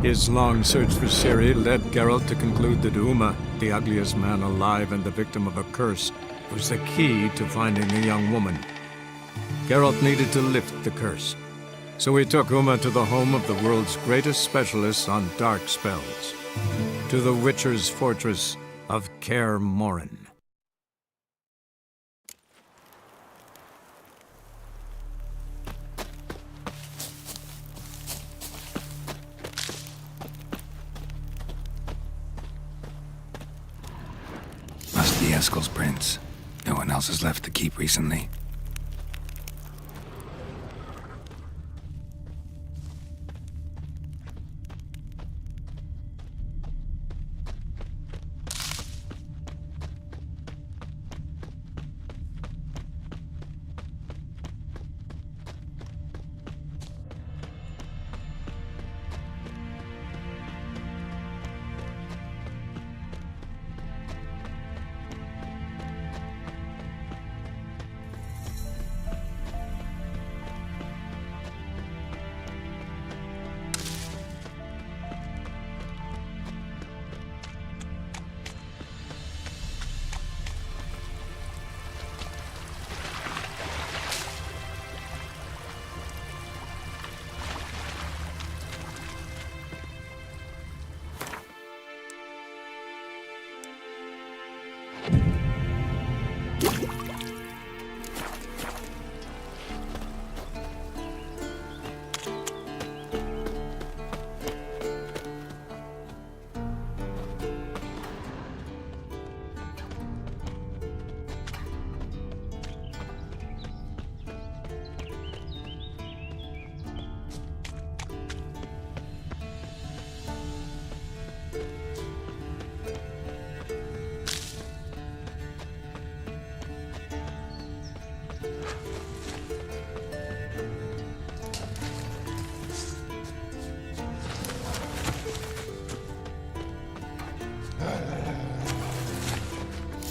His long search for Ciri led Geralt to conclude that Uma, the ugliest man alive and the victim of a curse, was the key to finding the young woman. Geralt needed to lift the curse, so he took Uma to the home of the world's greatest specialists on dark spells, to the Witcher's fortress of Kaer Morhen. Must be Eskel's prints. No one else has left the keep recently.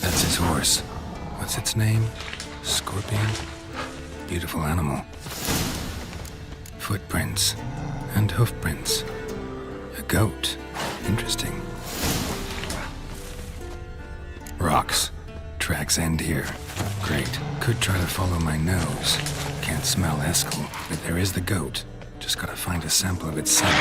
That's his horse. What's its name? Scorpion? Beautiful animal. Footprints. And hoofprints. A goat. Interesting. Rocks. Tracks end here. Great. Could try to follow my nose. Can't smell Eskel, but there is the goat. Just gotta find a sample of its scent.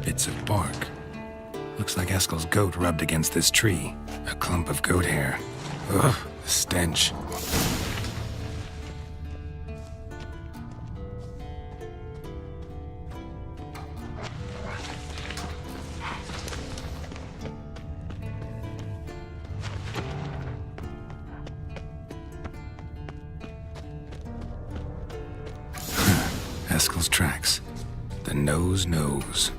Bits of bark. Looks like Eskel's goat rubbed against this tree. A clump of goat hair. Ugh, the stench. Eskel's tracks. The nose knows.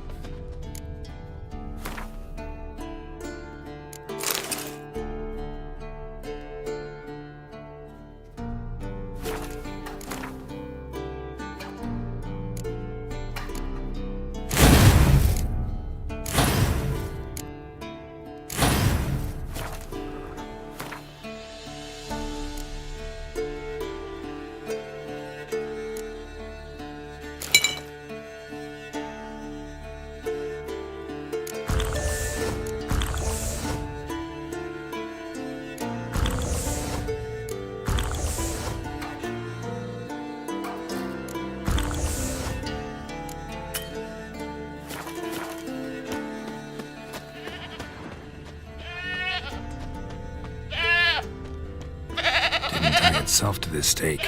Itself to this stake.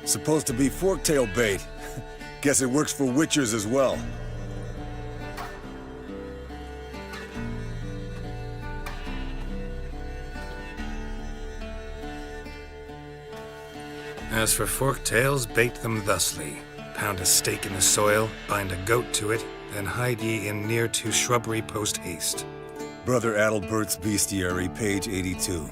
Supposed to be forktail bait. Guess it works for witchers as well. As for forktails, bait them thusly. Pound a stake in the soil, bind a goat to it, then hide ye in near to shrubbery post haste. Brother Adalbert's Bestiary, page 82.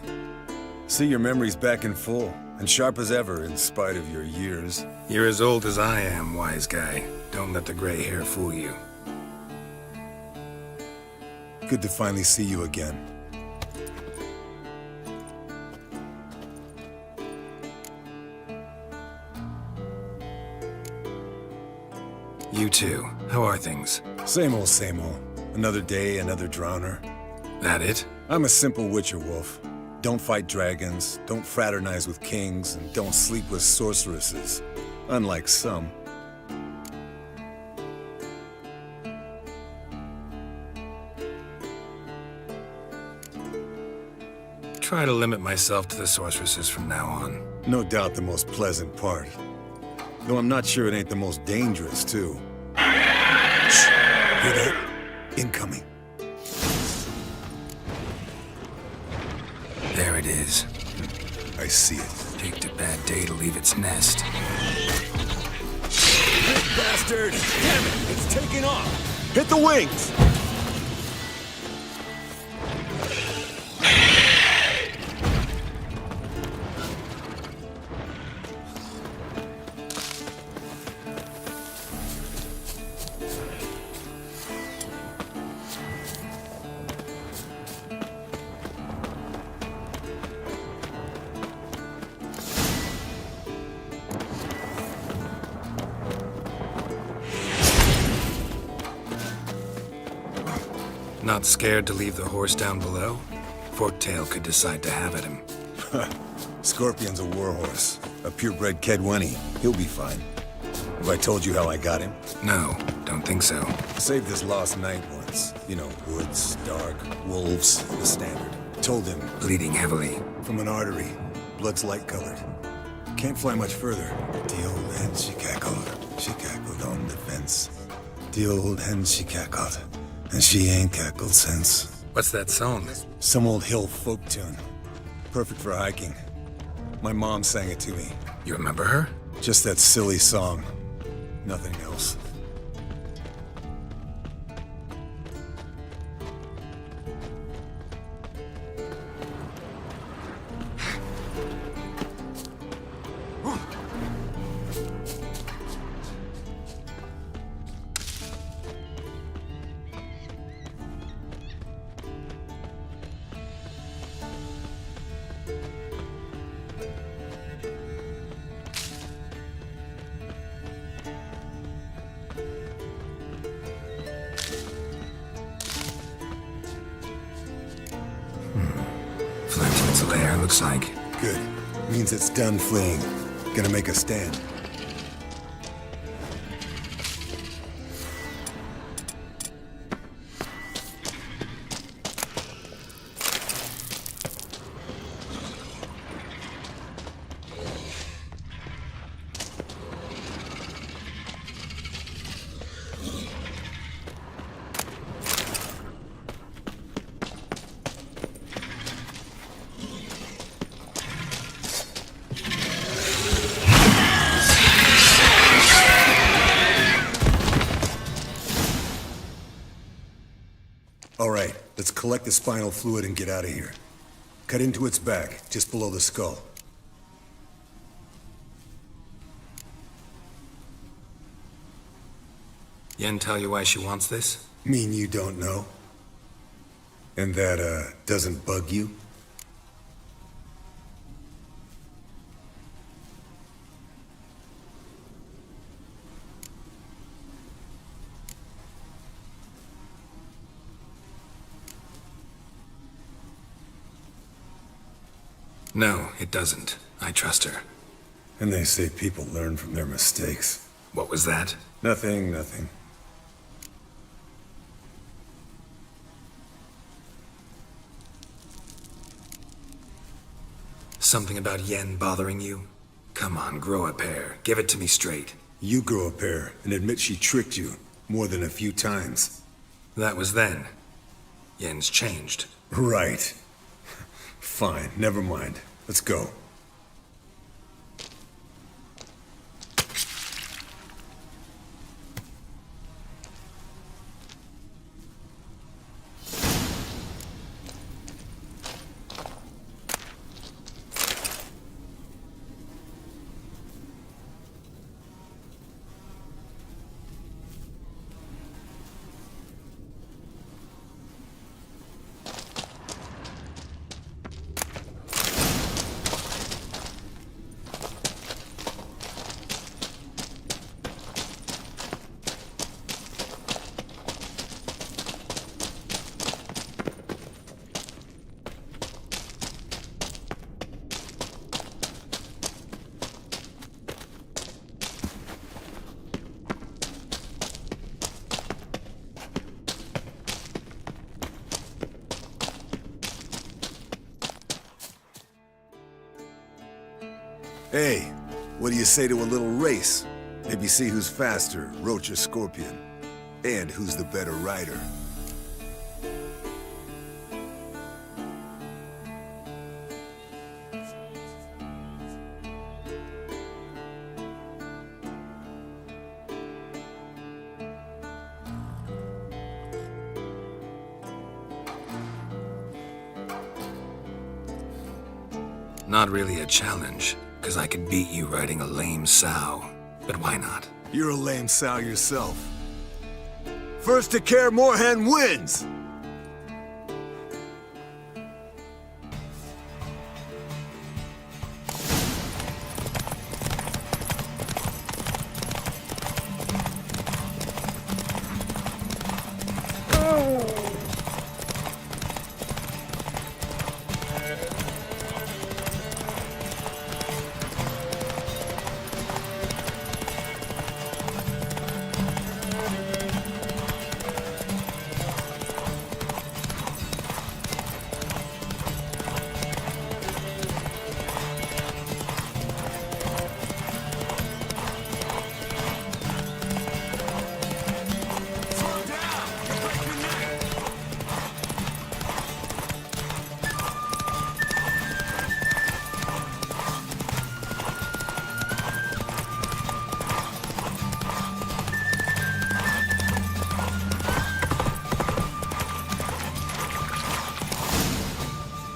See your memories back in full, and sharp as ever in spite of your years. You're as old as I am, wise guy. Don't let the gray hair fool you. Good to finally see you again. You too. How are things? Same old, same old. Another day, another drowner. That it? I'm a simple witcher wolf. Don't fight dragons, don't fraternize with kings, and don't sleep with sorceresses. Unlike some. Try to limit myself to the sorceresses from now on. No doubt the most pleasant part. Though I'm not sure it ain't the most dangerous, too. Shh! Hear that? Incoming. There it is. I see it. Picked a bad day to leave its nest. Bastard! Damn it! It's taking off! Hit the wings! Not scared to leave the horse down below? Forktail could decide to have at him. Scorpion's a warhorse. A purebred Kedwenny. He'll be fine. Have I told you how I got him? No, don't think so. Saved his lost knight once. You know, woods, dark, wolves, the standard. Told him. Bleeding heavily. From an artery. Blood's light-colored. Can't fly much further. The old hen she cackled. She cackled on the fence. The old hen she cackled. And she ain't cackled since. What's that song? Some old hill folk tune. Perfect for hiking. My mom sang it to me. You remember her? Just that silly song. Nothing else. There, looks like. Good. Means it's done fleeing. Gonna make a stand. All right, let's collect the spinal fluid and get out of here. Cut into its back, just below the skull. Yen tell you why she wants this? Mean you don't know? And that, doesn't bug you? No, it doesn't. I trust her. And they say people learn from their mistakes. What was that? Nothing, nothing. Something about Yen bothering you? Come on, grow a pair. Give it to me straight. You grow a pair and admit she tricked you more than a few times. That was then. Yen's changed. Right. Fine, never mind. Let's go. Hey, what do you say to a little race? Maybe see who's faster, Roach or Scorpion. And who's the better rider. Not really a challenge, because I could beat you riding a lame sow. But why not? You're a lame sow yourself. First to care Moorhen wins!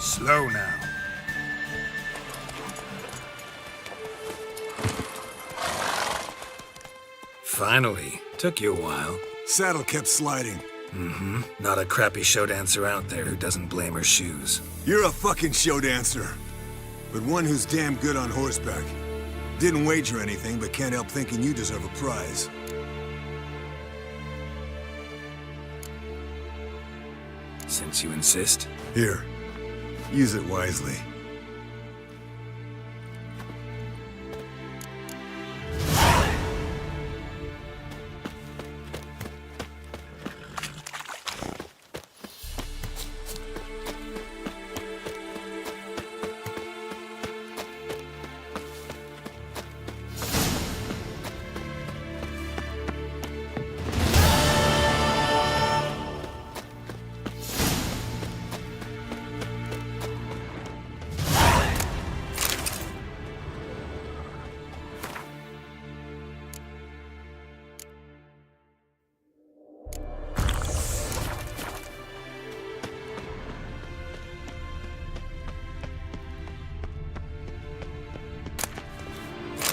Slow now. Finally. Took you a while. Saddle kept sliding. Mm-hmm. Not a crappy show dancer out there who doesn't blame her shoes. You're a fucking show dancer. But one who's damn good on horseback. Didn't wager anything, but can't help thinking you deserve a prize. Since you insist. Here. Use it wisely.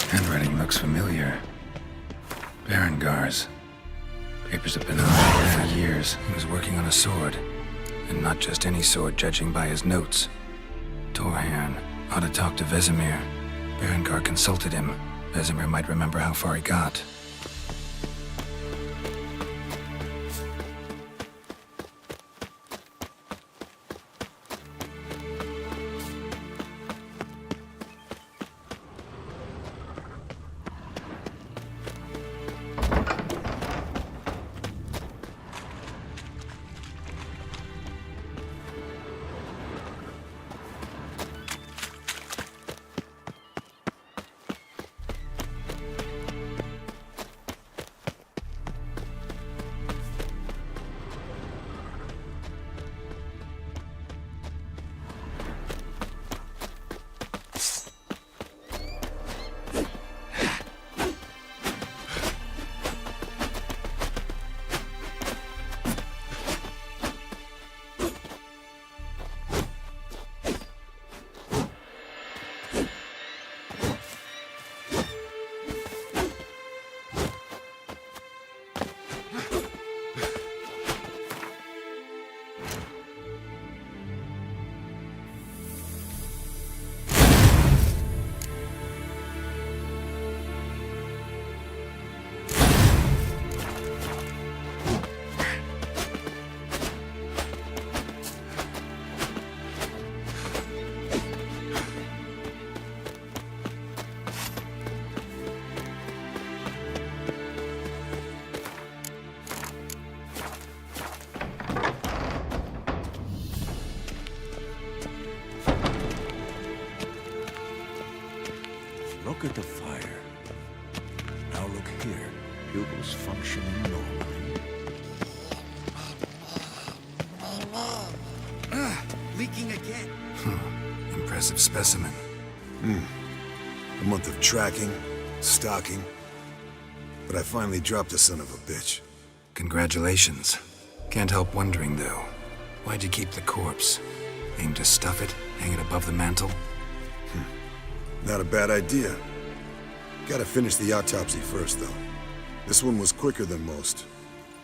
Handwriting looks familiar. Berengar's. Papers have been on here for years. He was working on a sword. And not just any sword, judging by his notes. Torhan ought to talk to Vesemir. Berengar consulted him. Vesemir might remember how far he got. Look at the fire. Now look here. Pupils functioning normally. Leaking again. Impressive specimen. A month of tracking, stalking. But I finally dropped the son of a bitch. Congratulations. Can't help wondering, though. Why'd you keep the corpse? Aim to stuff it? Hang it above the mantle? Not a bad idea. Gotta finish the autopsy first, though. This one was quicker than most.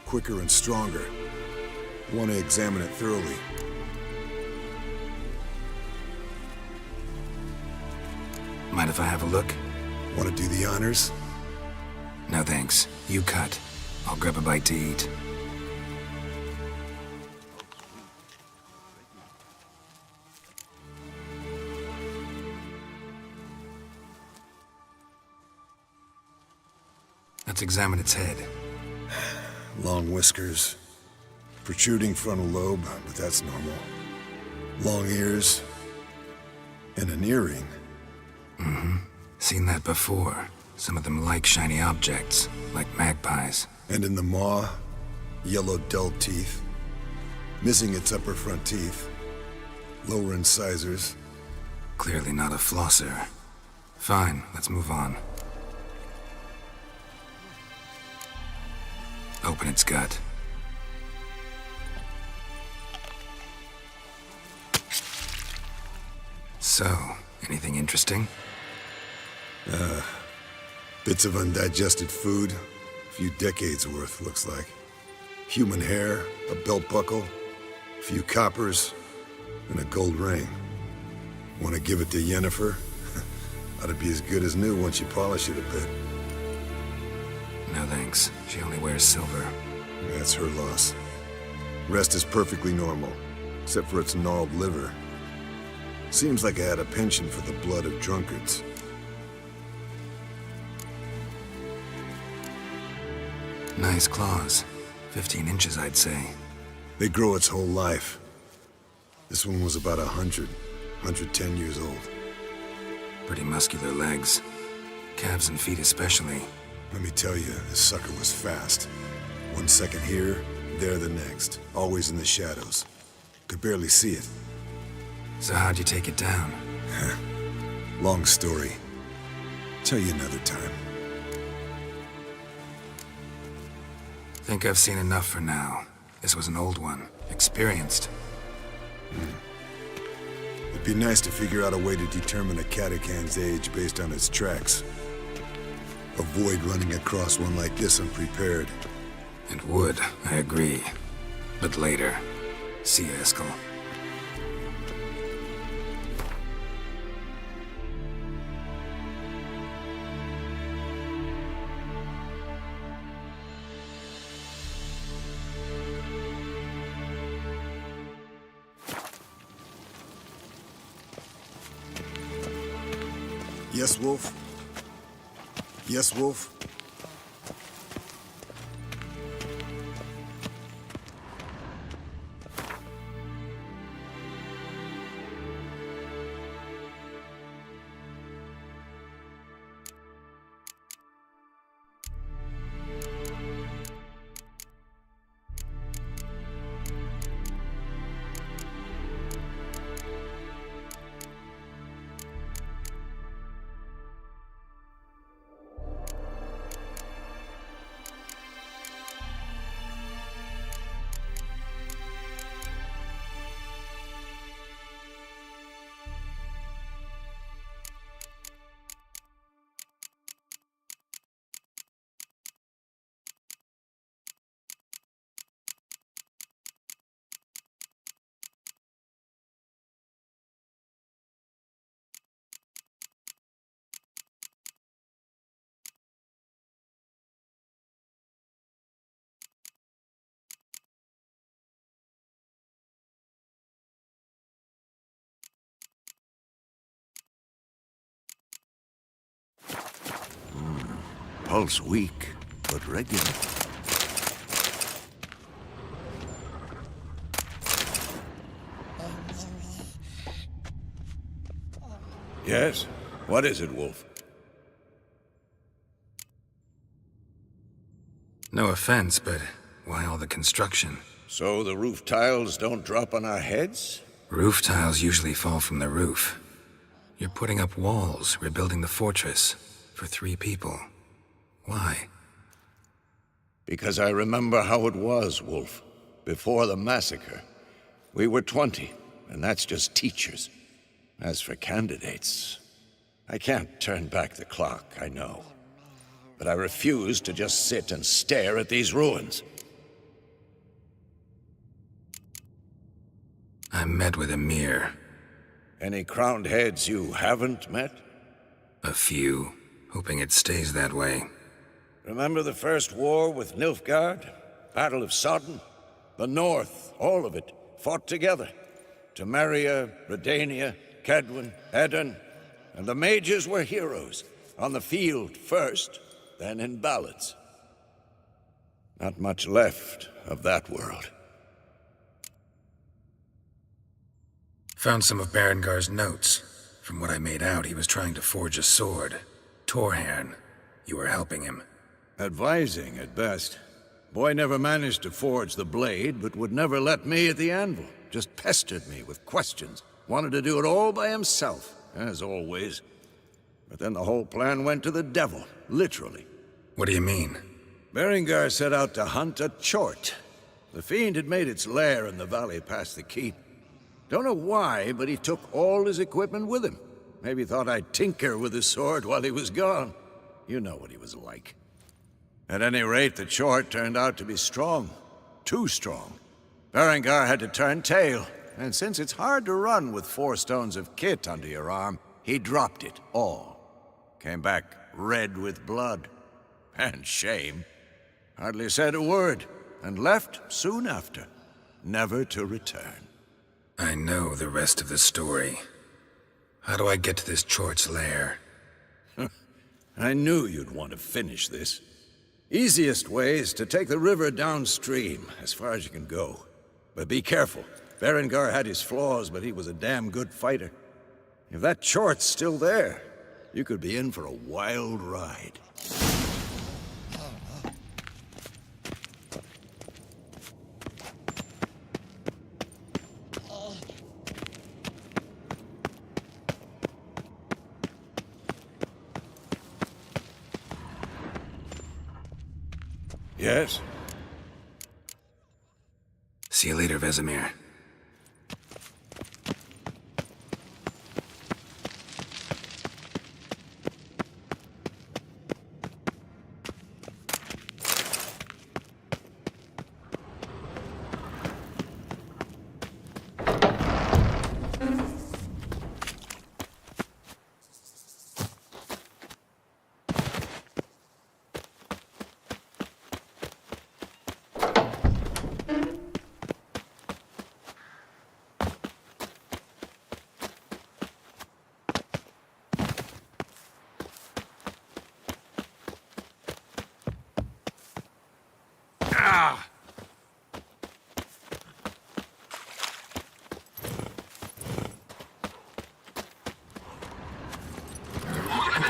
Quicker and stronger. Want to examine it thoroughly. Mind if I have a look? Want to do the honors? No thanks. You cut. I'll grab a bite to eat. Let's examine its head. Long whiskers. Protruding frontal lobe, but that's normal. Long ears. And an earring. Seen that before. Some of them like shiny objects, like magpies. And in the maw, yellow dull teeth. Missing its upper front teeth. Lower incisors. Clearly not a flosser. Fine, let's move on. Open its gut. So, anything interesting? Bits of undigested food. A few decades worth, looks like. Human hair, a belt buckle, a few coppers, and a gold ring. Want to give it to Yennefer? Ought to be as good as new once you polish it a bit. No thanks. She only wears silver. That's her loss. Rest is perfectly normal, except for its gnarled liver. Seems like I had a penchant for the blood of drunkards. Nice claws. 15 inches, I'd say. They grow its whole life. This one was about 110 years old. Pretty muscular legs. Calves and feet especially. Let me tell you, this sucker was fast. 1 second here, there the next. Always in the shadows. Could barely see it. So how'd you take it down? Long story. Tell you another time. Think I've seen enough for now. This was an old one. Experienced. It'd be nice to figure out a way to determine a catacan's age based on its tracks. Avoid running across one like this unprepared. It would, I agree. But later. See ya, Skill. Yes, Wolf? Yes, Wolf? Pulse weak, but regular. Yes? What is it, Wolf? No offense, but why all the construction? So the roof tiles don't drop on our heads? Roof tiles usually fall from the roof. You're putting up walls, rebuilding the fortress, for 3 people. Why? Because I remember how it was, Wolf. Before the massacre. We were 20, and that's just teachers. As for candidates, I can't turn back the clock, I know. But I refuse to just sit and stare at these ruins. I met with Emir. Any crowned heads you haven't met? A few, hoping it stays that way. Remember the first war with Nilfgaard? Battle of Sodden? The North, all of it, fought together. Temeria, Redania, Kedwen, Edirn, and the mages were heroes. On the field first, then in ballads. Not much left of that world. Found some of Berengar's notes. From what I made out, he was trying to forge a sword. Torhan. You were helping him. Advising, at best. Boy never managed to forge the blade, but would never let me at the anvil. Just pestered me with questions. Wanted to do it all by himself, as always. But then the whole plan went to the devil, literally. What do you mean? Berengar set out to hunt a chort. The fiend had made its lair in the valley past the keep. Don't know why, but he took all his equipment with him. Maybe thought I'd tinker with his sword while he was gone. You know what he was like. At any rate, the chort turned out to be strong. Too strong. Berengar had to turn tail, and since it's hard to run with 4 stones of kit under your arm, he dropped it all. Came back red with blood. And shame. Hardly said a word, and left soon after, never to return. I know the rest of the story. How do I get to this chort's lair? I knew you'd want to finish this. Easiest way is to take the river downstream, as far as you can go. But be careful. Berengar had his flaws, but he was a damn good fighter. If that chort's still there, you could be in for a wild ride. Yes? See you later, Vesemir.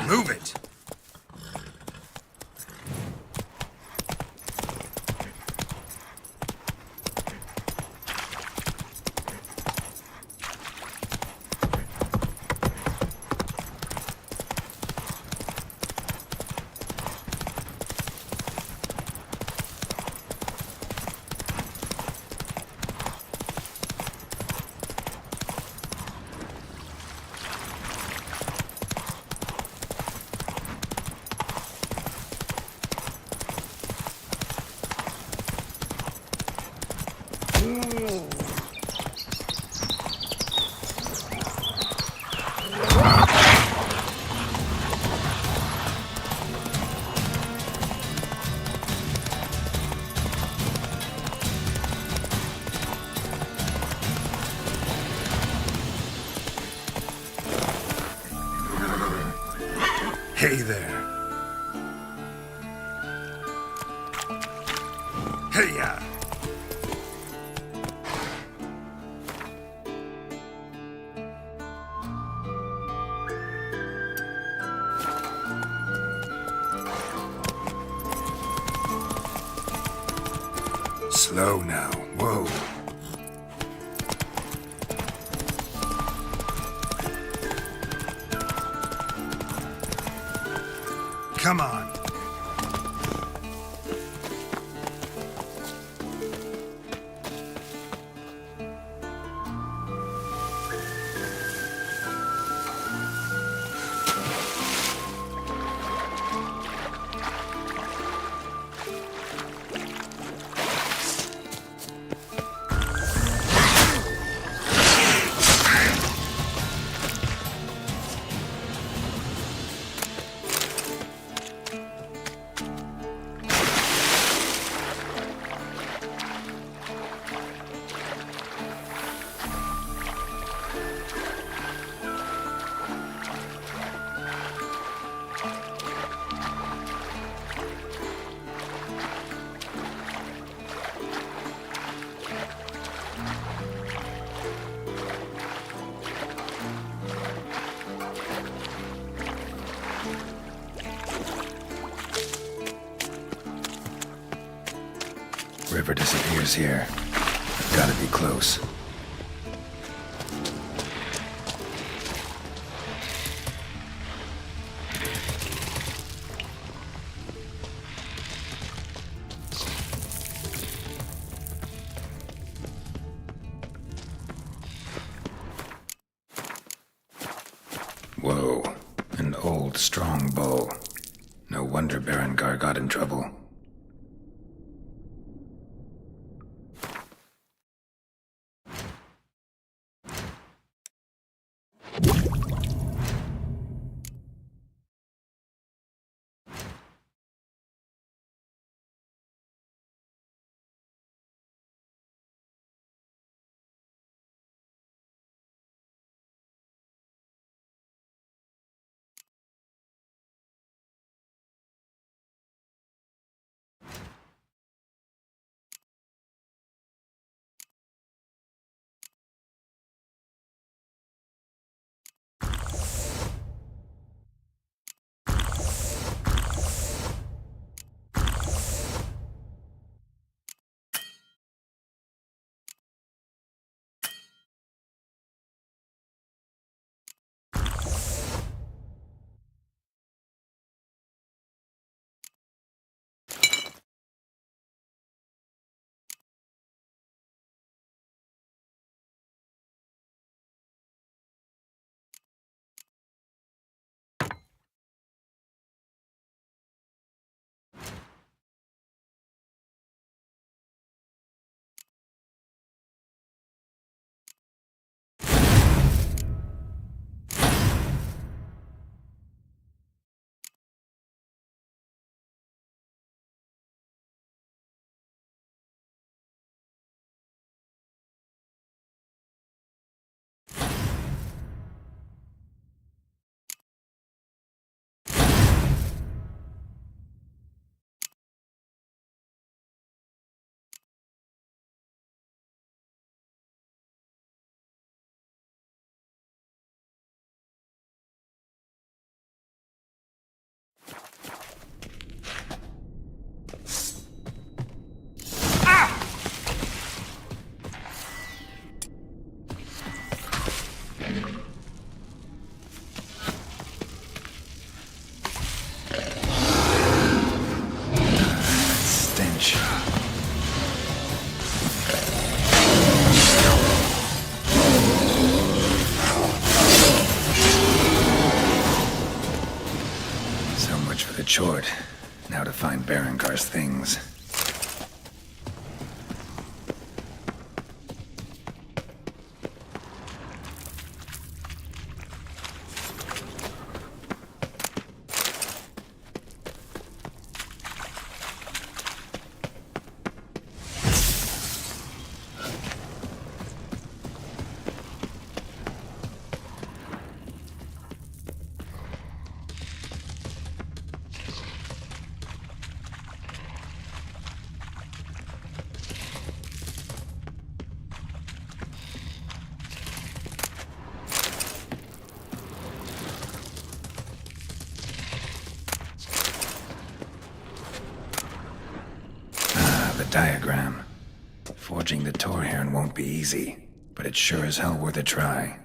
Move it! Hey there. Hey-ya! Slow now. Whoa. Come on. River disappears here. I've got to be close. Whoa, an old, strong bow. No wonder Berengar got in trouble. Short. Now to find Berengar's things. Forging the Torhern won't be easy, but it's sure as hell worth a try.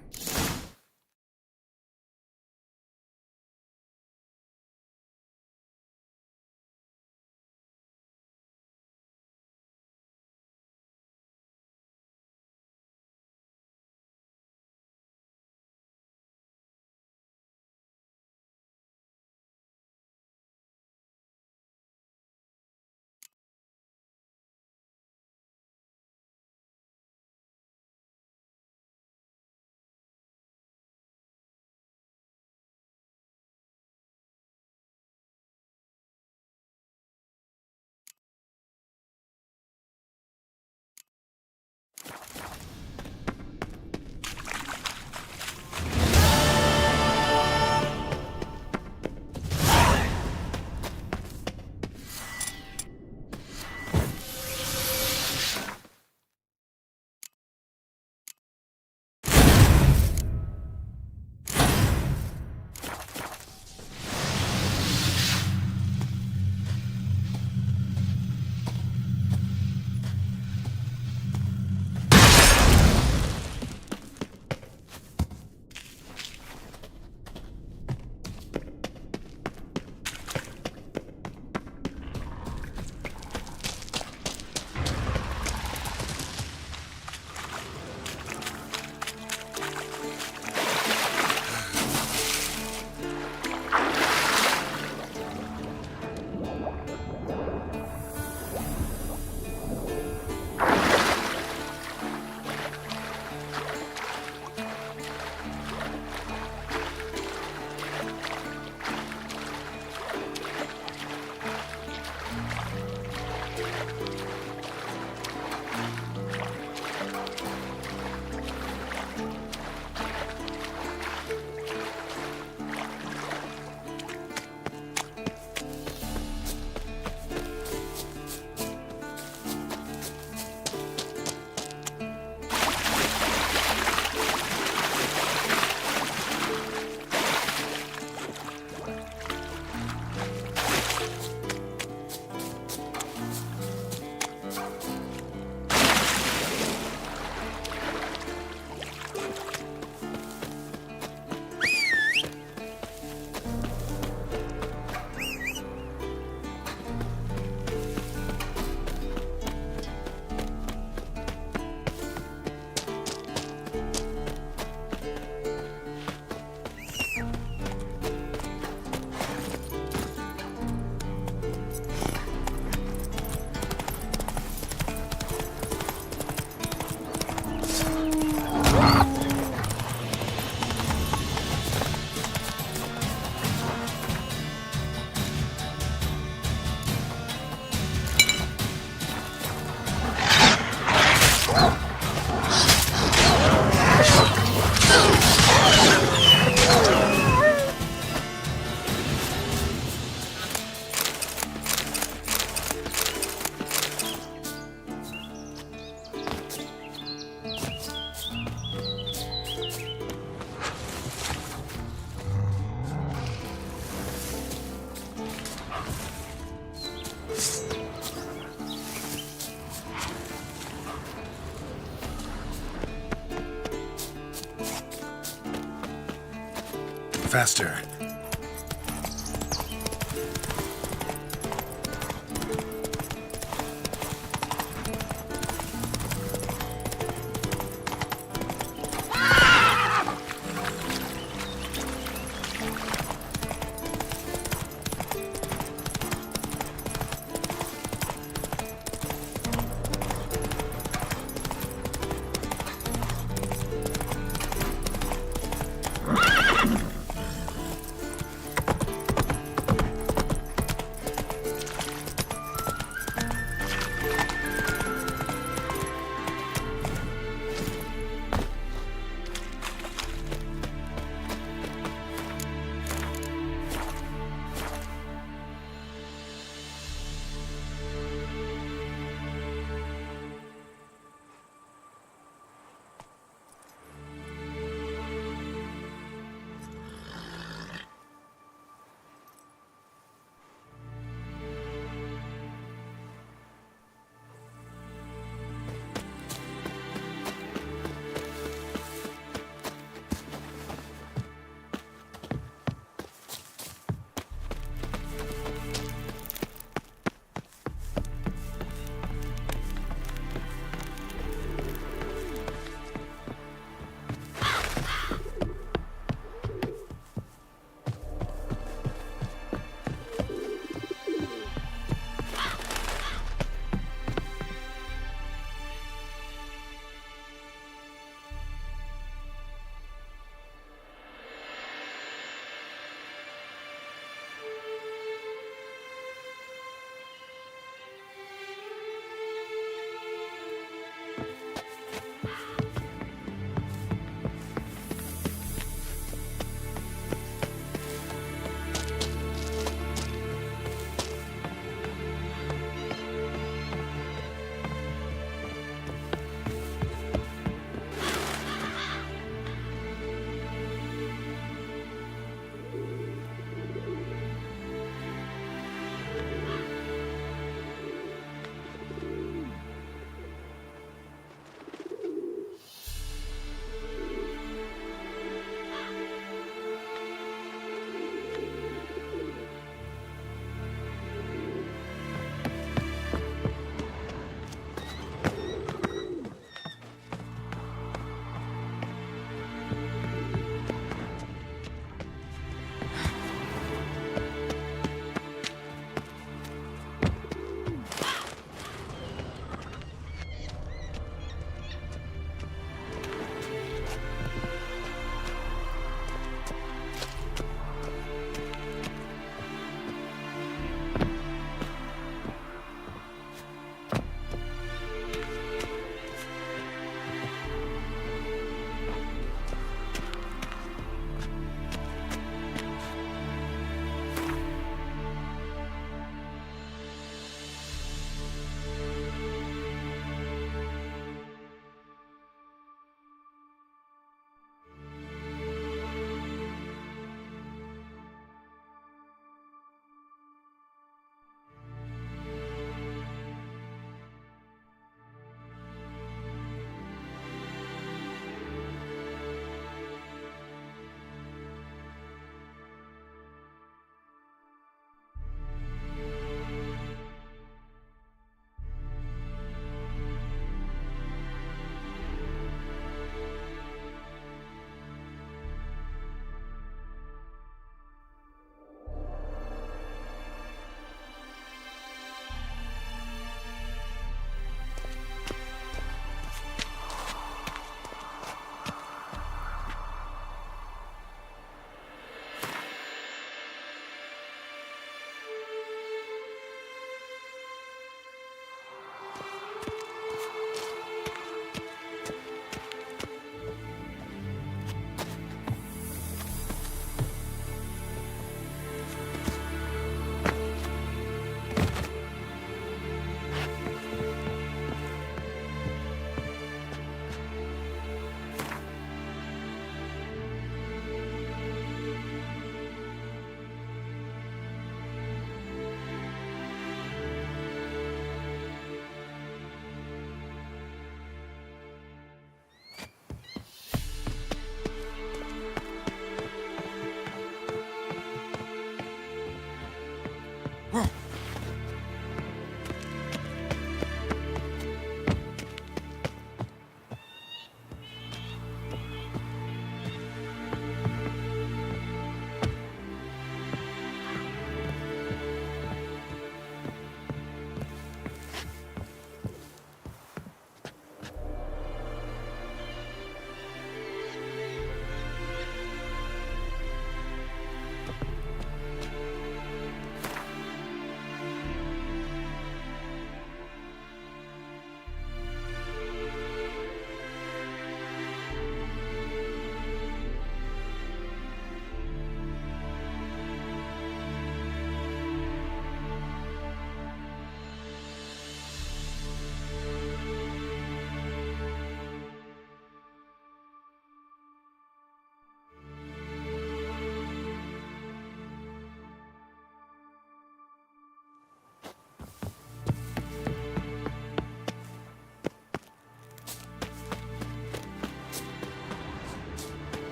Faster.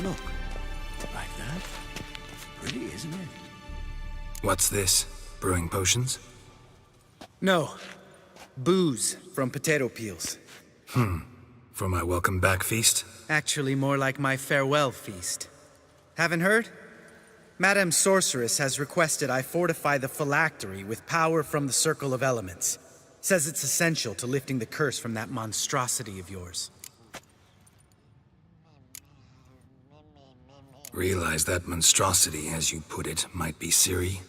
Look. Like that. Pretty, isn't it? What's this? Brewing potions? No. Booze from potato peels. For my welcome back feast? Actually, more like my farewell feast. Haven't heard? Madame Sorceress has requested I fortify the phylactery with power from the Circle of Elements. Says it's essential to lifting the curse from that monstrosity of yours. Realize that monstrosity, as you put it, might be Ciri?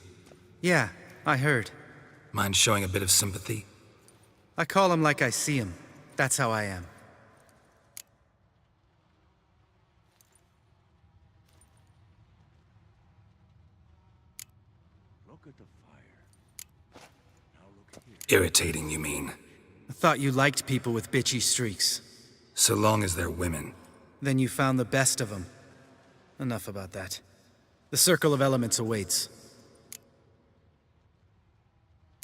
Yeah, I heard. Mind showing a bit of sympathy? I call him like I see him. That's how I am. Look at the fire. Now look here. Irritating, you mean? I thought you liked people with bitchy streaks. So long as they're women. Then you found the best of them. Enough about that. The Circle of Elements awaits.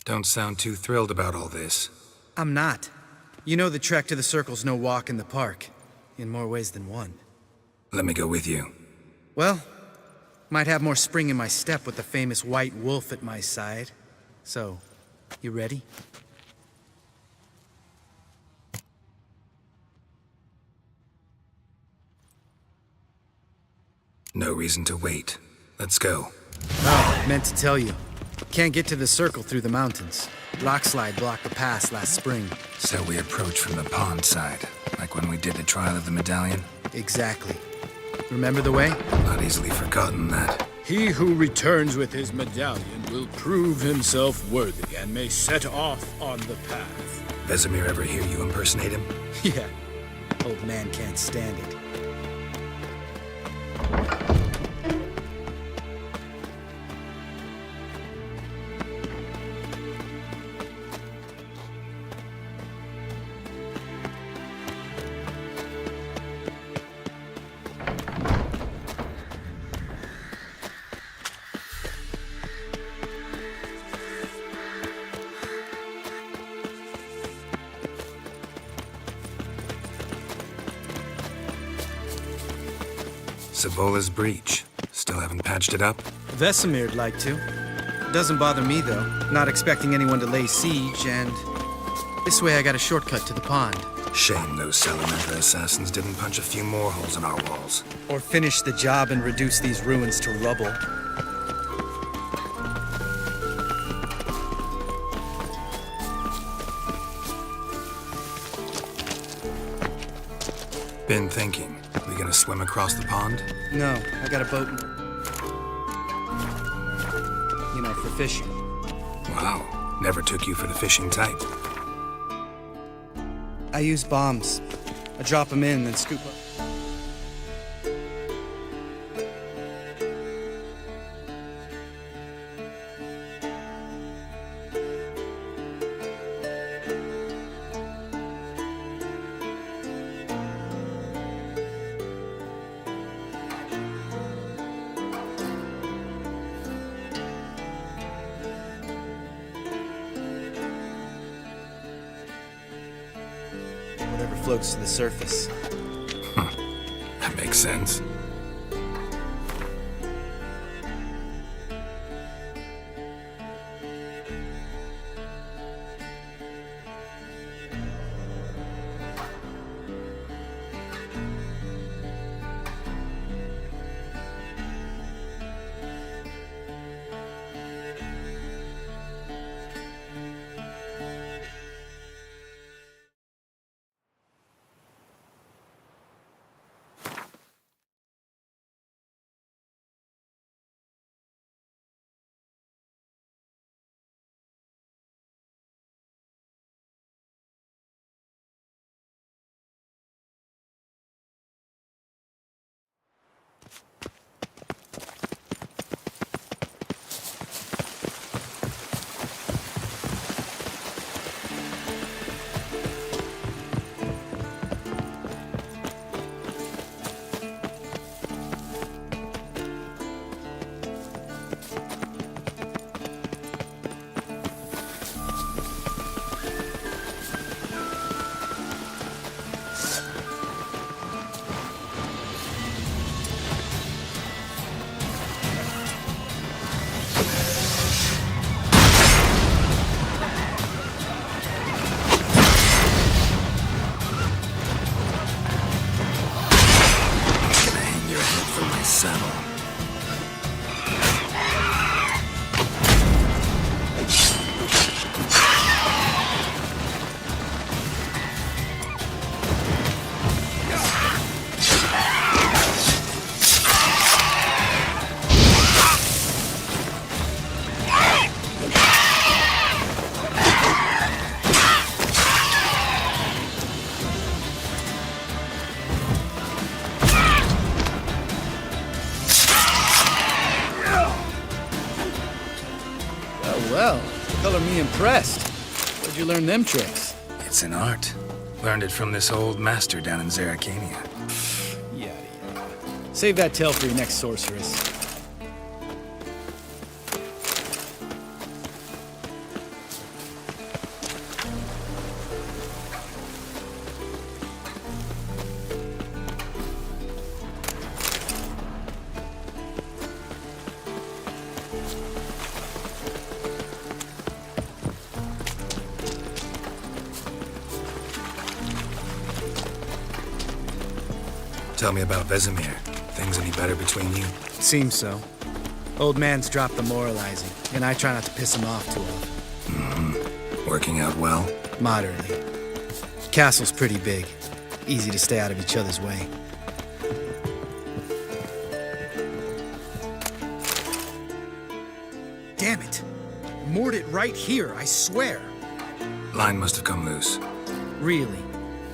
Don't sound too thrilled about all this. I'm not. You know the trek to the Circle's no walk in the park. In more ways than one. Let me go with you. Well, might have more spring in my step with the famous White Wolf at my side. So, you ready? No reason to wait. Let's go. Oh, meant to tell you. Can't get to the Circle through the mountains. Rockslide blocked the pass last spring. So we approach from the pond side, like when we did the trial of the medallion? Exactly. Remember the way? Not easily forgotten that. He who returns with his medallion will prove himself worthy and may set off on the path. Vesemir ever hear you impersonate him? Yeah. Old man can't stand it. Sabola's breach. Still haven't patched it up? Vesemir'd like to. Doesn't bother me, though. Not expecting anyone to lay siege, and this way I got a shortcut to the pond. Shame those Salamander assassins didn't punch a few more holes in our walls. Or finish the job and reduce these ruins to rubble. Been thinking. We gonna swim across the pond? No, I got a boat. You know, for fishing. Wow. Never took you for the fishing type. I use bombs. I drop them in, then scoop up. Whatever floats to the surface. That makes sense. Well, color me impressed. Where'd you learn them tricks? It's an art. Learned it from this old master down in Zeracania. Yada yada. Save that tale for your next sorceress. Tell me about Vesemir. Things any better between you? Seems so. Old man's dropped the moralizing, and I try not to piss him off too often. Working out well? Moderately. Castle's pretty big. Easy to stay out of each other's way. Damn it! Moored it right here, I swear! Line must have come loose. Really?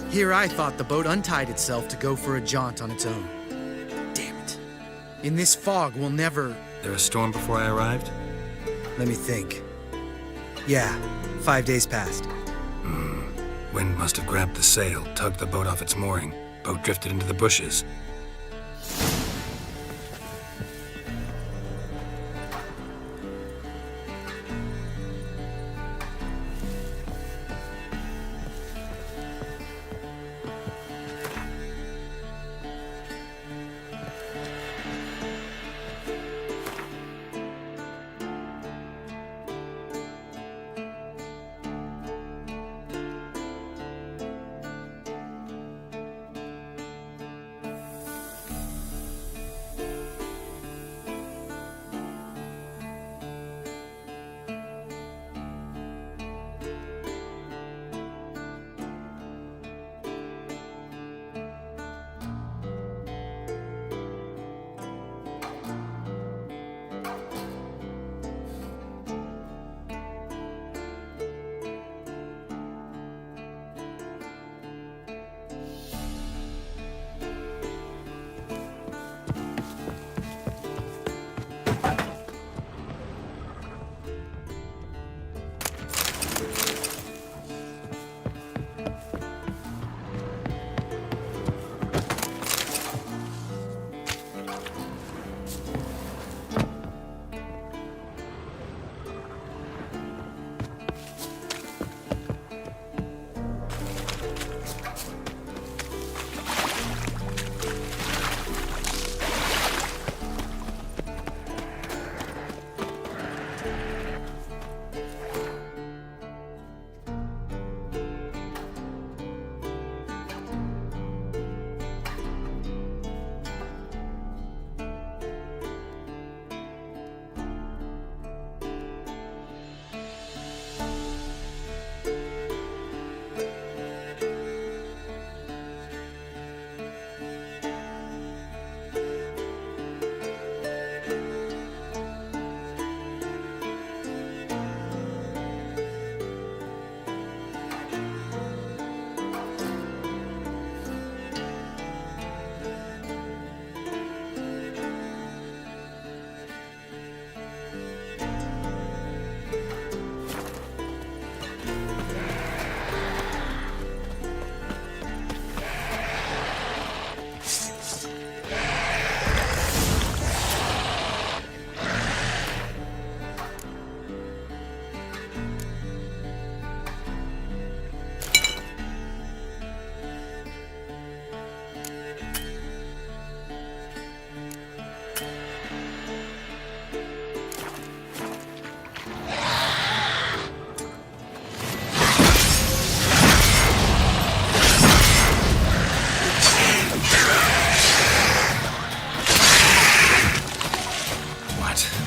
Here I thought the boat untied itself to go for a jaunt on its own. Damn it. In this fog, we'll never... There a storm before I arrived? Let me think. Yeah, 5 days passed. Wind must have grabbed the sail, tugged the boat off its mooring. Boat drifted into the bushes.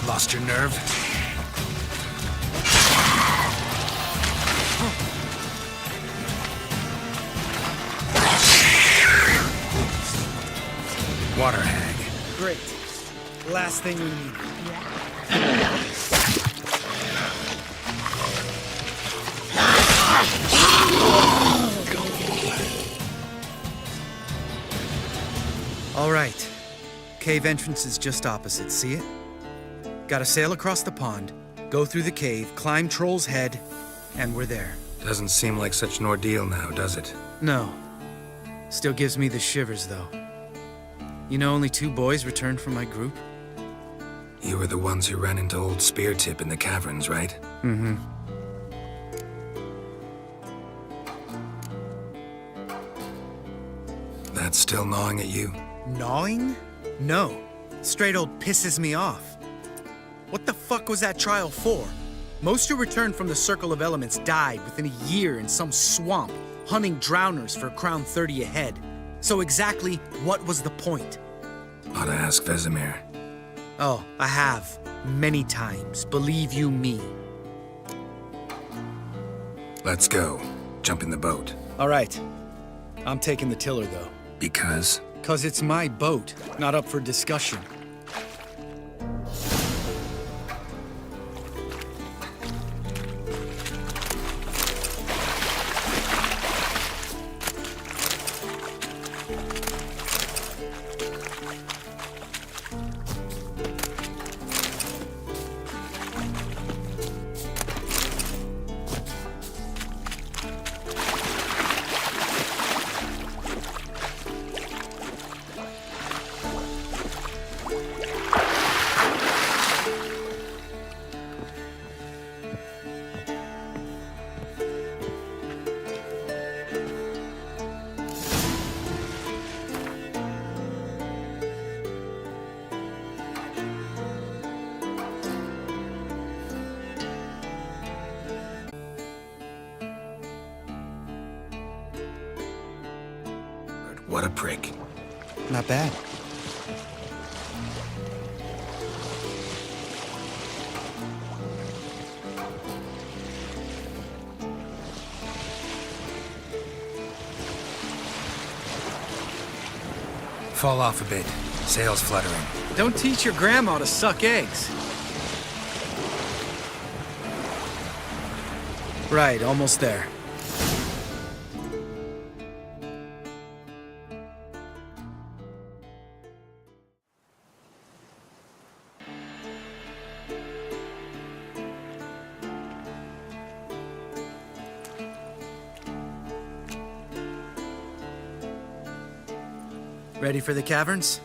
Lost your nerve? Water hag. Great. Last thing we need. All right. Cave entrance is just opposite, see it? Gotta sail across the pond, Go through the cave, climb Troll's Head, and we're there. Doesn't seem like such an ordeal now, does it? No. Still gives me the shivers, though. You know only 2 boys returned from my group? You were the ones who ran into old Speartip in the caverns, right? Mm-hmm. That's still gnawing at you? Gnawing? No. Straight old pisses me off. What the fuck was that trial for? Most who returned from the Circle of Elements died within a year in some swamp, hunting drowners for Crown 30 a head. So exactly what was the point? Ought to ask Vesemir. Oh, I have. Many times, believe you me. Let's go. Jump in the boat. All right. I'm taking the tiller, though. Because? 'Cause it's my boat, not up for discussion. What a prick. Not bad. Fall off a bit. Sails fluttering. Don't teach your grandma to suck eggs. Right, almost there. Ready for the caverns?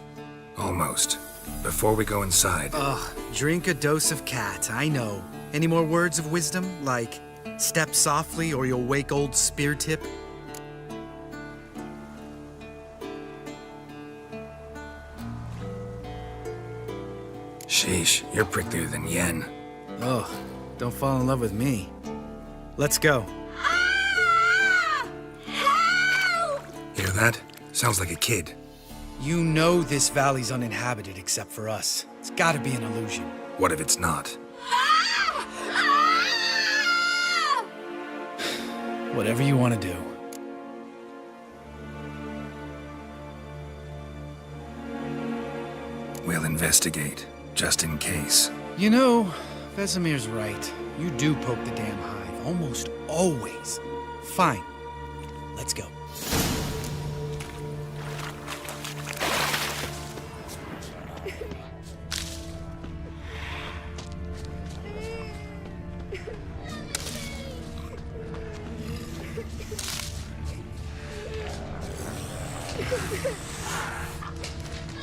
Almost. Before we go inside, Ugh, drink a dose of cat, I know. Any more words of wisdom, like step softly or you'll wake old Speartip? sheesh, you're pricklier than Yen. Ugh, don't fall in love with me. Let's go. Hear that? Sounds like a kid. You know this valley's uninhabited except for us. It's gotta be an illusion. What if it's not? Whatever you want to do. We'll investigate, just in case. You know, Vesemir's right. You do poke the damn hive, almost always. Fine. Let's go.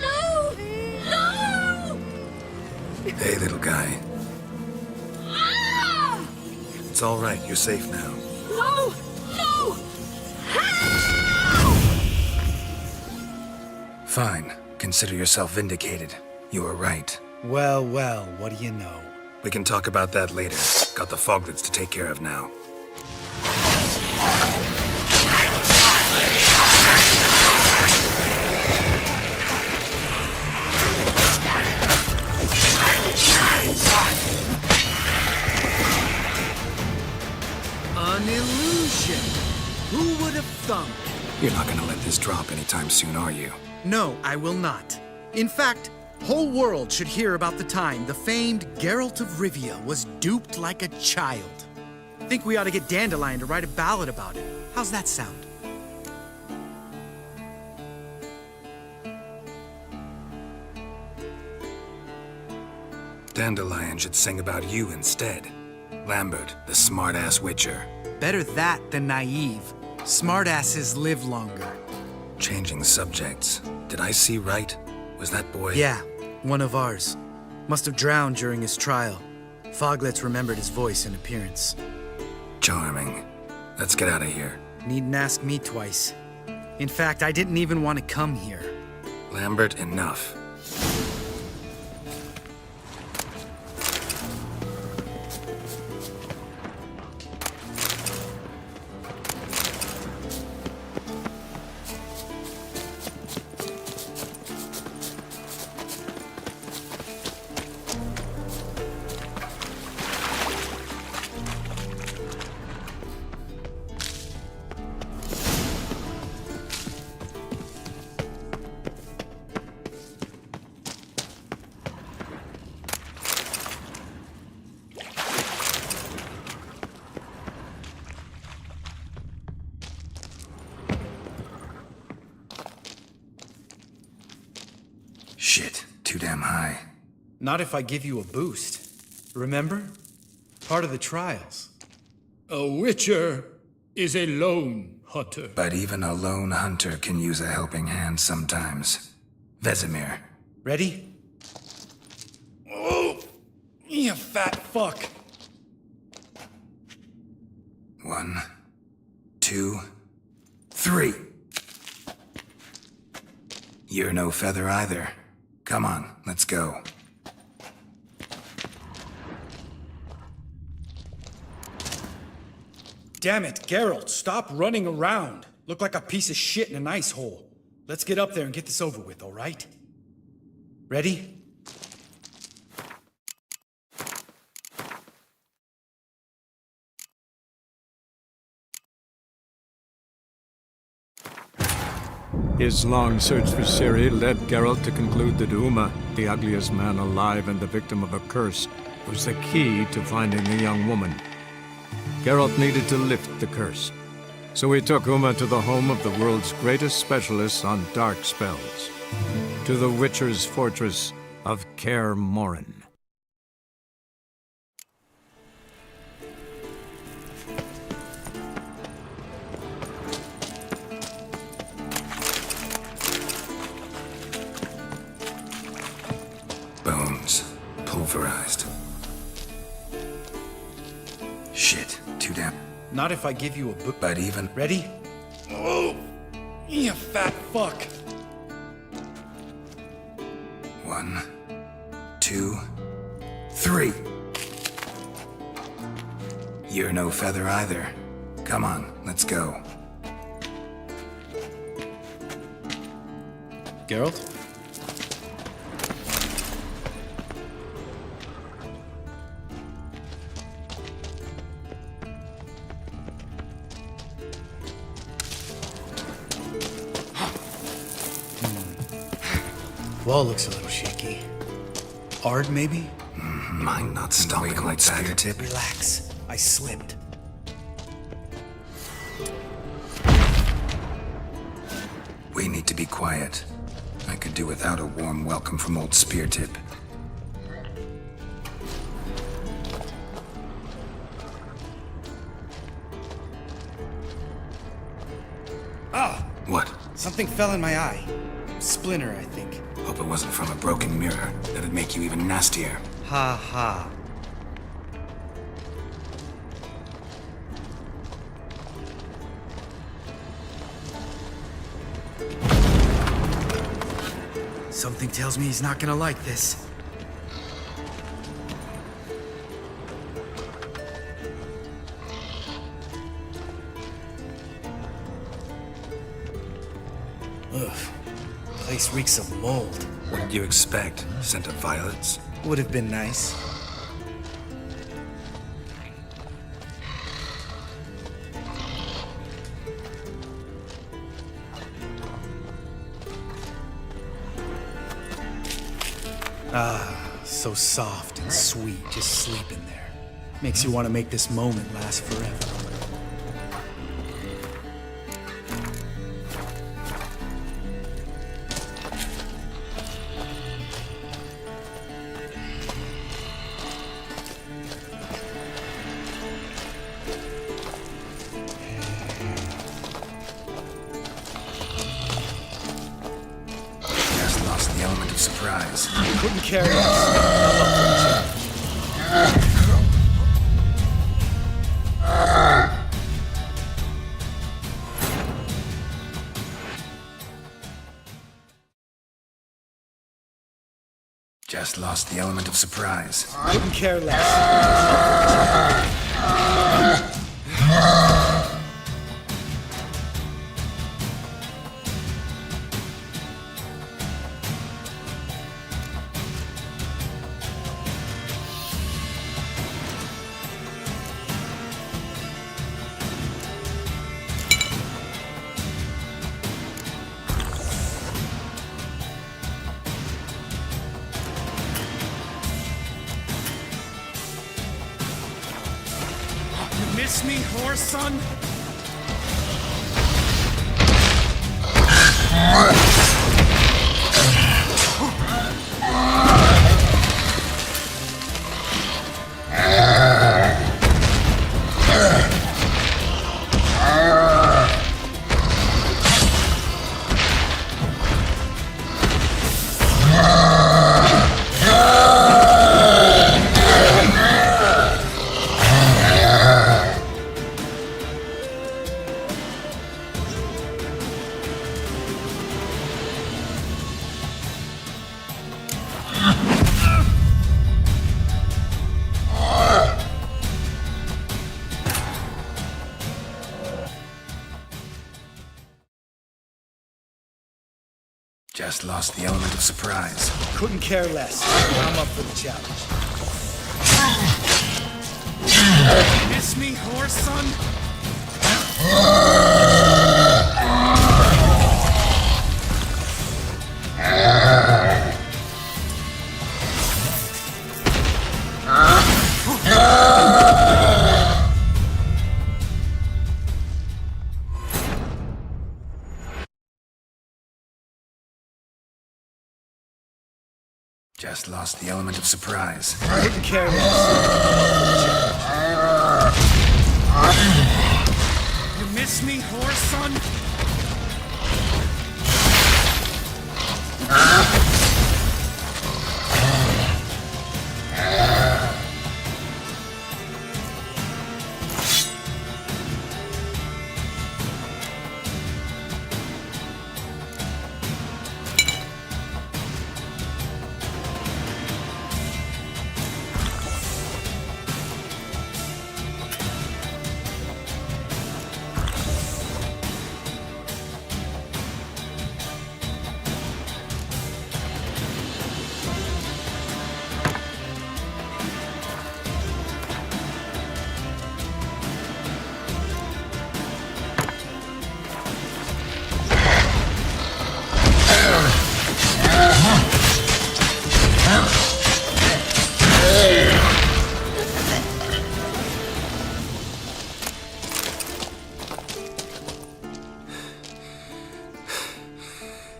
No! No! Hey, little guy. Ah! It's all right, you're safe now. No! No! Fine. Consider yourself vindicated. You were right. Well, well, what do you know? We can talk about that later. Got the foglets to take care of now. An illusion! Who would have thunk? You're not gonna let this drop anytime soon, are you? No, I will not. In fact, whole world should hear about the time the famed Geralt of Rivia was duped like a child. Think we ought to get Dandelion to write a ballad about it. How's that sound? Dandelion should sing about you instead. Lambert, the smart-ass witcher. Better that than naive. Smartasses live longer. Changing subjects. Did I see right? Was that boy? Yeah, one of ours. Must have drowned during his trial. Foglets remembered his voice and appearance. Charming. Let's get out of here. Needn't ask me twice. In fact, I didn't even want to come here. Lambert, enough. Shit, too damn high. Not if I give you a boost. Remember? Part of the trials. A witcher is a lone hunter. But even a lone hunter can use a helping hand sometimes. Vesemir. Ready? Oh, you fat fuck. 1, 2, 3. You're no feather either. Come on, let's go. Damn it, Geralt, stop running around. Look like a piece of shit in an ice hole. Let's get up there and get this over with, all right? Ready? His long search for Ciri led Geralt to conclude that Uma, the ugliest man alive and the victim of a curse, was the key to finding the young woman. Geralt needed to lift the curse, so he took Uma to the home of the world's greatest specialist on dark spells, to the Witcher's fortress of Kaer Morhen. Bones. Pulverized. Shit, too damn. Not if I give you a book. But even... Ready? Oh, you fat fuck. 1, 2, 3. You're no feather either. Come on, let's go. Geralt? Wall looks a little shaky. Hard, maybe? Mind not stomping like that. Tip. Relax. I slipped. We need to be quiet. I could do without a warm welcome from old Spear Tip. Ah! What? Something fell in my eye. Splinter, I think. Hope it wasn't from a broken mirror. That'd make you even nastier. Ha ha. Something tells me he's not gonna like this. Ugh. Place reeks of mold. What did you expect? Scent of violets? Would have been nice. Ah, so soft and sweet, just sleeping there. Makes you want to make this moment last forever. surprise. Couldn't care less. Just lost the element of surprise. Couldn't care less. Miss me, horse son? Just lost the element of surprise. Couldn't care less. I'm up for the challenge. Miss me, horse son? Just lost the element of surprise. Couldn't care less. You miss me, horse son?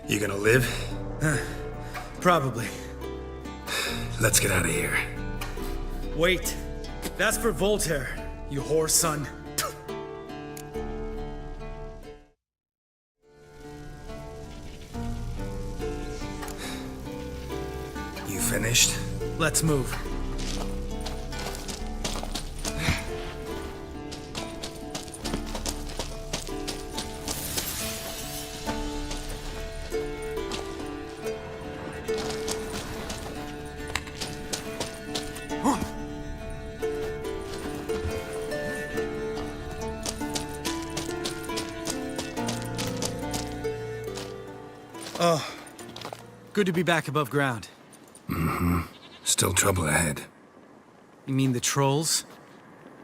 You gonna live? Probably. Let's get out of here. Wait. That's for Voltaire, you whore son. You finished? Let's move. Oh, good to be back above ground. Still trouble ahead. You mean the trolls?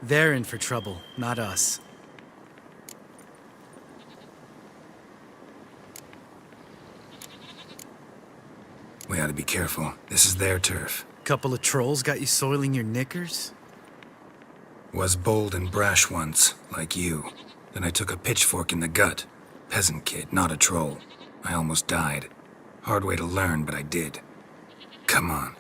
They're in for trouble, not us. We ought to be careful. This is their turf. Couple of trolls got you soiling your knickers? Was bold and brash once, like you. Then I took a pitchfork in the gut. Peasant kid, not a troll. I almost died. Hard way to learn, but I did. Come on.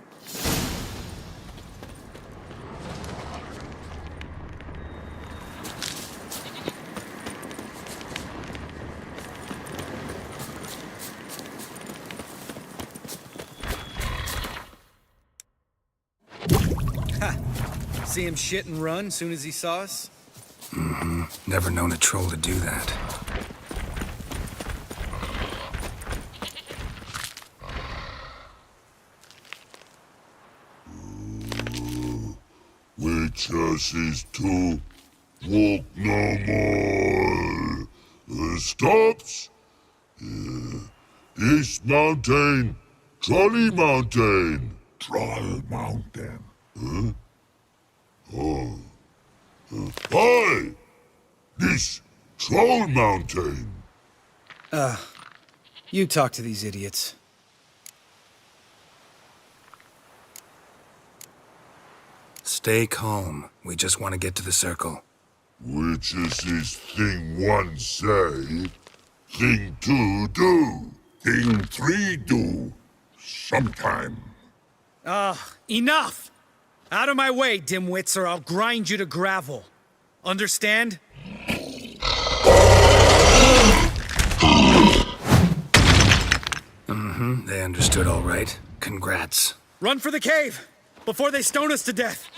See him shit and run soon as he saw us? Never known a troll to do that. Witches is to walk no more. Stops. East Mountain, Trolley Mountain. Troll Mountain. Huh? Oh. Hi! This Troll Mountain. You talk to these idiots. Stay calm. We just want to get to the circle. Which is this thing one say, thing two do, thing three do, sometime. Enough! Out of my way, dimwits, or I'll grind you to gravel. Understand? They understood all right. Congrats. Run for the cave! Before they stone us to death!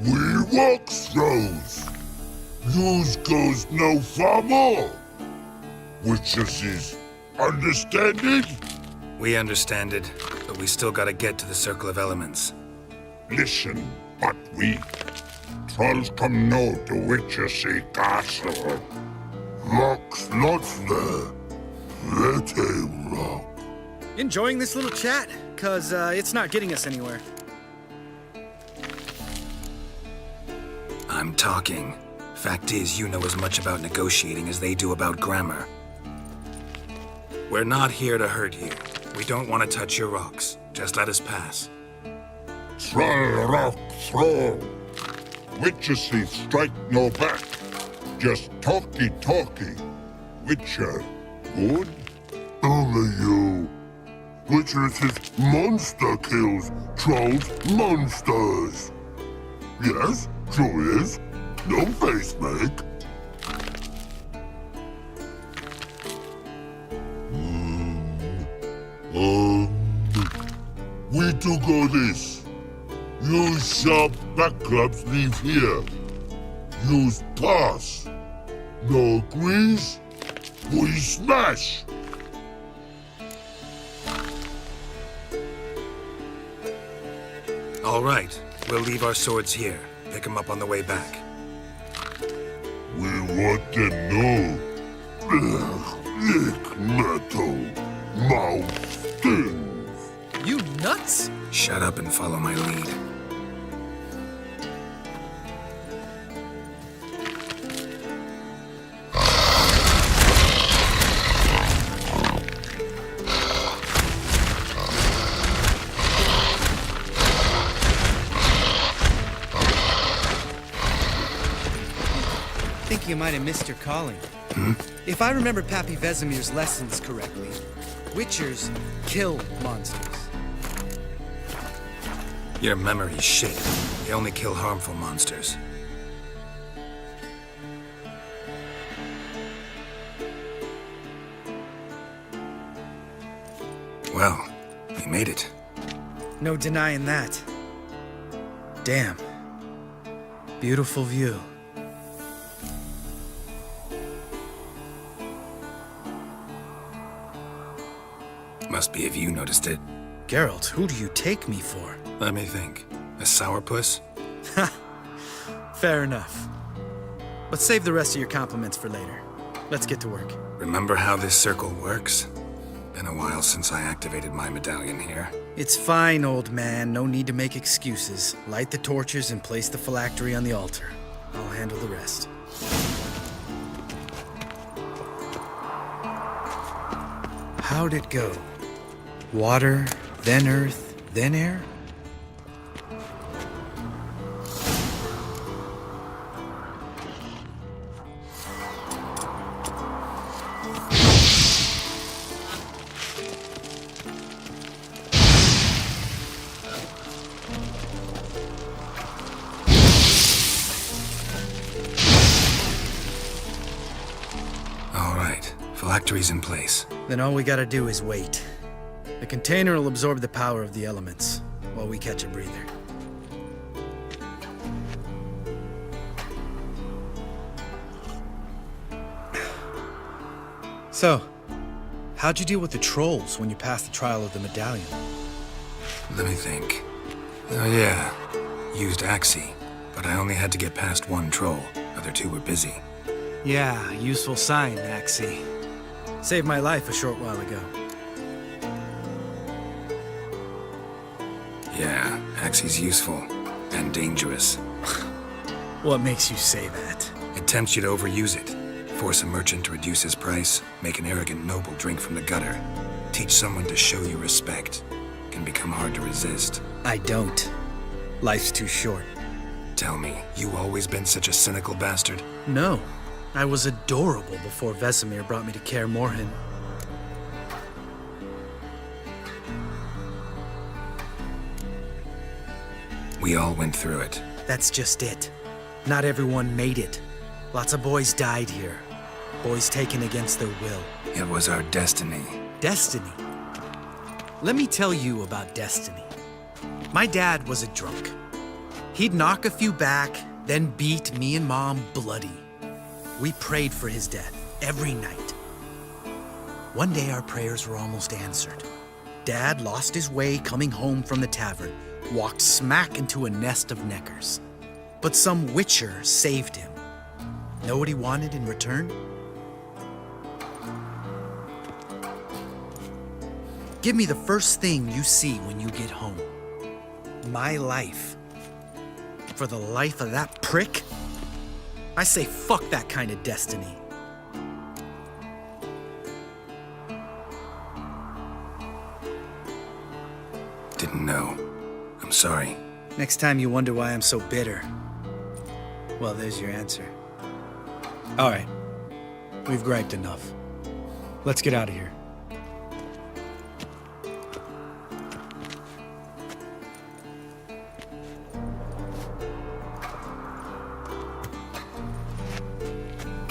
We walk throws. Yous goes no far more. Witches is understanding? We understand it, but we still gotta get to the Circle of Elements. Listen, but we trolls come no to Witches castle. Rocks lots there. Let him rock. Enjoying this little chat? 'Cause it's not getting us anywhere. I'm talking. Fact is, you know as much about negotiating as they do about grammar. We're not here to hurt you. We don't want to touch your rocks. Just let us pass. Troll rock throw. Witches strike no back. Just talky. Witcher, good? Only you. Witches monster kills. Trolls monsters. Yes, true is. No face make. We do go this. Use sharp backups leave here. Use pass. No agrees. We smash. All right. We'll leave our swords here. Pick them up on the way back. We want them know. Lick metal. Mouth stings. You nuts? Shut up and follow my lead. I think you might have missed your calling. If I remember Pappy Vesemir's lessons correctly, Witchers kill monsters. Your memory's shit. They only kill harmful monsters. Well, we made it. No denying that. Damn. Beautiful view. Must be if you noticed it. Geralt, who do you take me for? Let me think. A sourpuss? Fair enough. But save the rest of your compliments for later. Let's get to work. Remember how this circle works? Been a while since I activated my medallion here. It's fine, old man. No need to make excuses. Light the torches and place the phylactery on the altar. I'll handle the rest. How'd it go? Water, then earth, then air? Phylactery's in place. Then all we gotta do is wait. The container will absorb the power of the elements, while we catch a breather. So, how'd you deal with the trolls when you passed the trial of the medallion? Let me think. Oh yeah, used Axie, but I only had to get past one troll. Other two were busy. Yeah, useful sign, Axie. Saved my life a short while ago. Yeah, Axie's useful and dangerous. What makes you say that? It tempts you to overuse it. Force a merchant to reduce his price, make an arrogant noble drink from the gutter. Teach someone to show you respect. Can become hard to resist. I don't. Life's too short. Tell me, you always been such a cynical bastard? No. I was adorable before Vesemir brought me to Kaer Morhen. We all went through it. That's just it. Not everyone made it. Lots of boys died here. Boys taken against their will. It was our destiny. Destiny. Let me tell you about destiny. My dad was a drunk. He'd knock a few back, then beat me and Mom bloody. We prayed for his death every night. One day our prayers were almost answered. Dad lost his way coming home from the tavern, walked smack into a nest of neckers. But some witcher saved him. Know what he wanted in return? Give me the first thing you see when you get home. My life. For the life of that prick? I say fuck that kind of destiny. Didn't know. I'm sorry. Next time you wonder why I'm so bitter, well, there's your answer. All right. We've griped enough. Let's get out of here.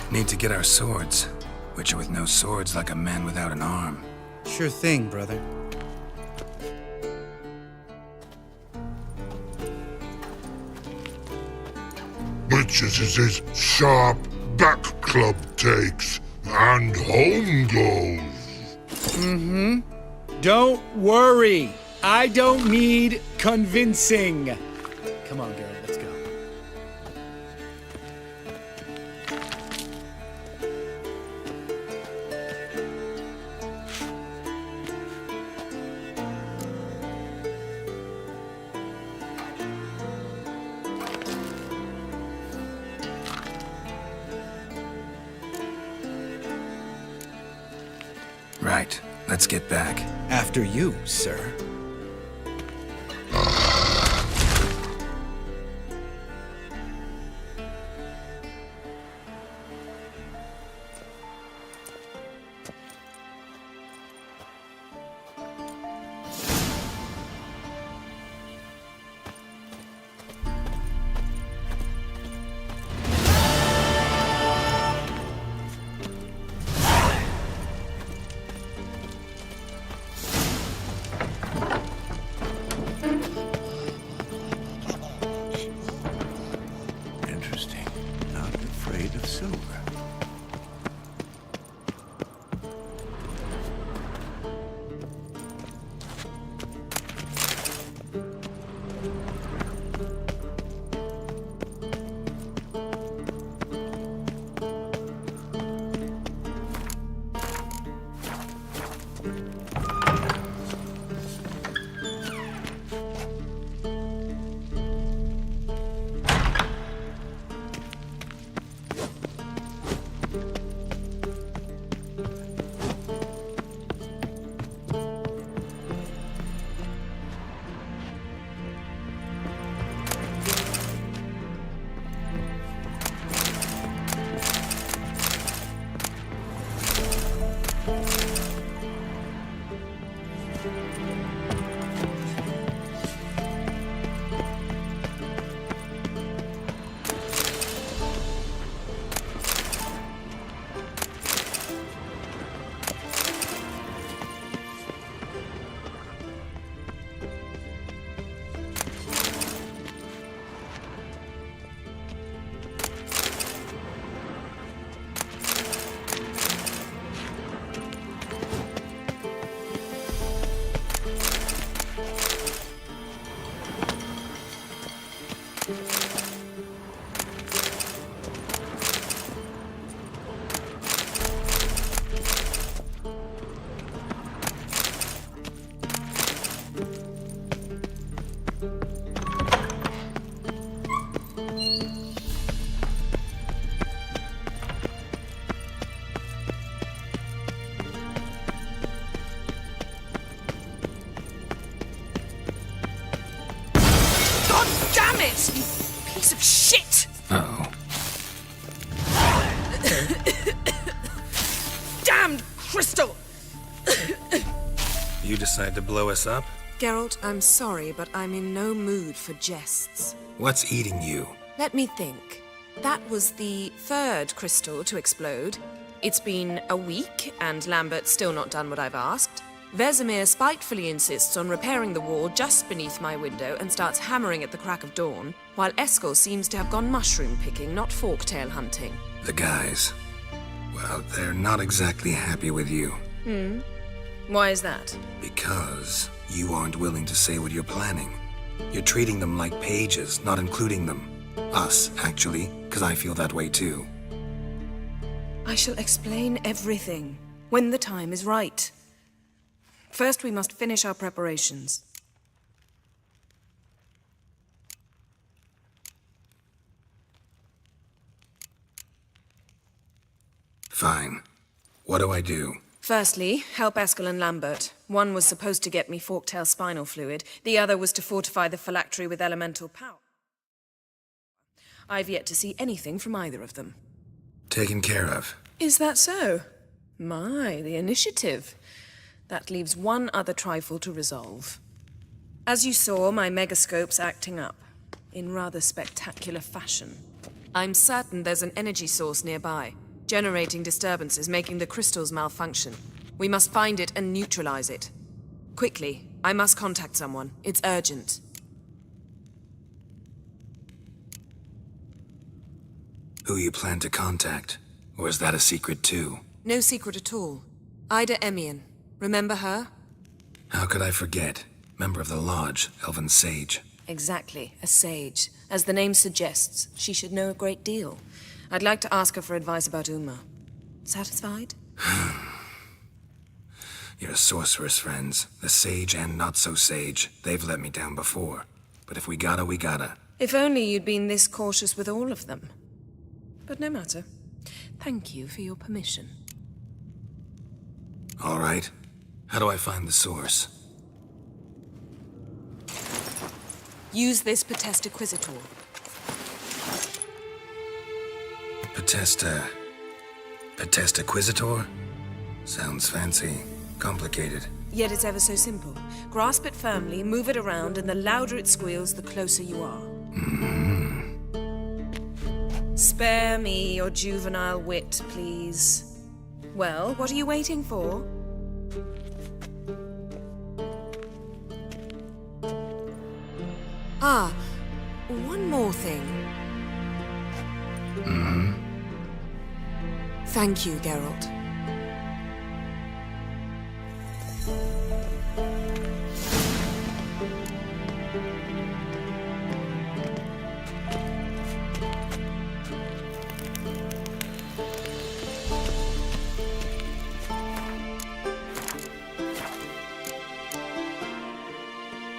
Need to get our swords. Witcher with no swords like a man without an arm. Sure thing, brother. Witches is his sharp back club takes, and home goes. Don't worry. I don't need convincing. Come on, Geralt, let's go. Right. Let's get back. After you, sir. piece of shit! Uh-oh. Damned crystal! You decide to blow us up? Geralt, I'm sorry, but I'm in no mood for jests. What's eating you? Let me think. That was the third crystal to explode. It's been a week, and Lambert's still not done what I've asked. Vesemir spitefully insists on repairing the wall just beneath my window and starts hammering at the crack of dawn, while Eskel seems to have gone mushroom picking, not forktail hunting. The guys. Well, they're not exactly happy with you. Why is that? Because you aren't willing to say what you're planning. You're treating them like pages, not including them. Us, actually, because I feel that way too. I shall explain everything when the time is right. First, we must finish our preparations. Fine. What do I do? Firstly, help Eskel and Lambert. One was supposed to get me forktail spinal fluid. The other was to fortify the phylactery with elemental power. I've yet to see anything from either of them. Taken care of. Is that so? My, the initiative. That leaves one other trifle to resolve. As you saw, my megascope's acting up, in rather spectacular fashion. I'm certain there's an energy source nearby, generating disturbances, making the crystals malfunction. We must find it and neutralize it. Quickly, I must contact someone. It's urgent. Who you plan to contact? Or is that a secret too? No secret at all. Ida Emian. Remember her? How could I forget? Member of the Lodge, Elven Sage. Exactly, a sage. As the name suggests, she should know a great deal. I'd like to ask her for advice about Uma. Satisfied? Your sorceress friends, the sage and not-so-sage, they've let me down before. But if we gotta, we gotta. If only you'd been this cautious with all of them. But no matter. Thank you for your permission. All right. How do I find the source? Use this Potestaquizitor. Potestaquizitor? Sounds fancy. Complicated. Yet it's ever so simple. Grasp it firmly, move it around, and the louder it squeals, the closer you are. Spare me your juvenile wit, please. Well, what are you waiting for? Ah, one more thing. Thank you, Geralt.